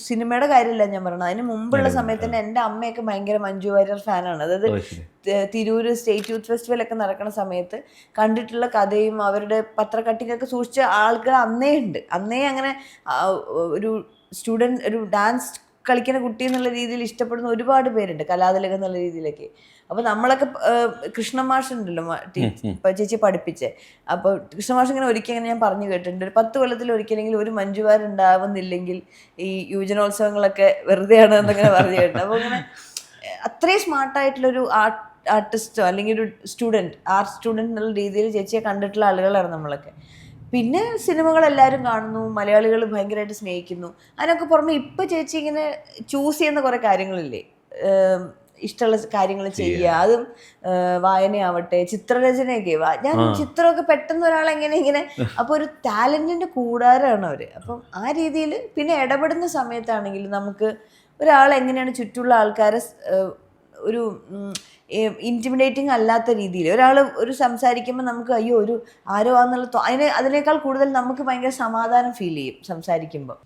സിനിമയുടെ കാര്യമില്ല ഞാൻ പറഞ്ഞത്. അതിന് മുമ്പുള്ള സമയത്ത് തന്നെ എൻ്റെ അമ്മയൊക്കെ ഭയങ്കര മഞ്ജു വാര്യർ ഫാനാണ്. അതായത് തിരൂര് സ്റ്റേറ്റ് യൂത്ത് ഫെസ്റ്റിവലൊക്കെ നടക്കുന്ന സമയത്ത് കണ്ടിട്ടുള്ള കഥയും അവരുടെ പത്രക്കട്ടിങ്ങൊക്കെ സൂക്ഷിച്ച ആളുകൾ അന്നേ ഉണ്ട്. അന്നേ അങ്ങനെ ഒരു സ്റ്റുഡൻറ്, ഒരു ഡാൻസ് കളിക്കുന്ന കുട്ടി എന്നുള്ള രീതിയിൽ ഇഷ്ടപ്പെടുന്ന ഒരുപാട് പേരുണ്ട്, കലാതിലകം എന്നുള്ള രീതിയിലൊക്കെ. അപ്പോൾ നമ്മളൊക്കെ കൃഷ്ണമാഷ് ഉണ്ടല്ലോ ചേച്ചി പഠിപ്പിച്ചേ, അപ്പോൾ കൃഷ്ണമാഷ് ഇങ്ങനെ ഒരിക്കലും ഞാൻ പറഞ്ഞു കേട്ടിട്ടുണ്ട്, ഒരു 10 കൊല്ലത്തിൽ ഒരിക്കലെങ്കിലും ഒരു മഞ്ജുവാരുണ്ടാവുന്നില്ലെങ്കിൽ ഈ യുവജനോത്സവങ്ങളൊക്കെ വെറുതെയാണ് എന്നങ്ങനെ പറഞ്ഞു കേട്ടിട്ടുണ്ട്. അപ്പോൾ ഇങ്ങനെ അത്രയും സ്മാർട്ടായിട്ടുള്ളൊരു ആർട്ടിസ്റ്റോ അല്ലെങ്കിൽ ഒരു സ്റ്റുഡൻറ്, ആർട്ട് സ്റ്റുഡൻറ് എന്നുള്ള രീതിയിൽ ചേച്ചിയെ കണ്ടിട്ടുള്ള ആളുകളാണ് നമ്മളൊക്കെ. പിന്നെ സിനിമകളെല്ലാവരും കാണുന്നു, മലയാളികൾ ഭയങ്കരമായിട്ട് സ്നേഹിക്കുന്നു. അതിനൊക്കെ പുറമെ ഇപ്പം ചേച്ചി ഇങ്ങനെ ചൂസ് ചെയ്യുന്ന കുറേ കാര്യങ്ങളില്ലേ, ഇഷ്ടമുള്ള കാര്യങ്ങൾ ചെയ്യുക, അതും വായനയാവട്ടെ, ചിത്രരചനയൊക്കെ. ഞാൻ ചിത്രമൊക്കെ പെട്ടെന്ന് ഒരാളെങ്ങനെ ഇങ്ങനെ, അപ്പോൾ ഒരു ടാലൻറ്റിൻ്റെ കൂടാരമാണ് അവർ. അപ്പം ആ രീതിയിൽ പിന്നെ ഇടപെടുന്ന സമയത്താണെങ്കിൽ നമുക്ക് ഒരാളെങ്ങനെയാണ് ചുറ്റുമുള്ള ആൾക്കാരെ ഒരു ഇൻറ്റിമിഡേറ്റിംഗ് അല്ലാത്ത രീതിയിൽ ഒരാൾ ഒരു സംസാരിക്കുമ്പോൾ നമുക്ക് അയ്യോ ഒരു ആരോ ആണെന്നുള്ള അതിനേക്കാൾ കൂടുതൽ നമുക്ക് ഭയങ്കര സമാധാനം ഫീൽ ചെയ്യും സംസാരിക്കുമ്പോൾ.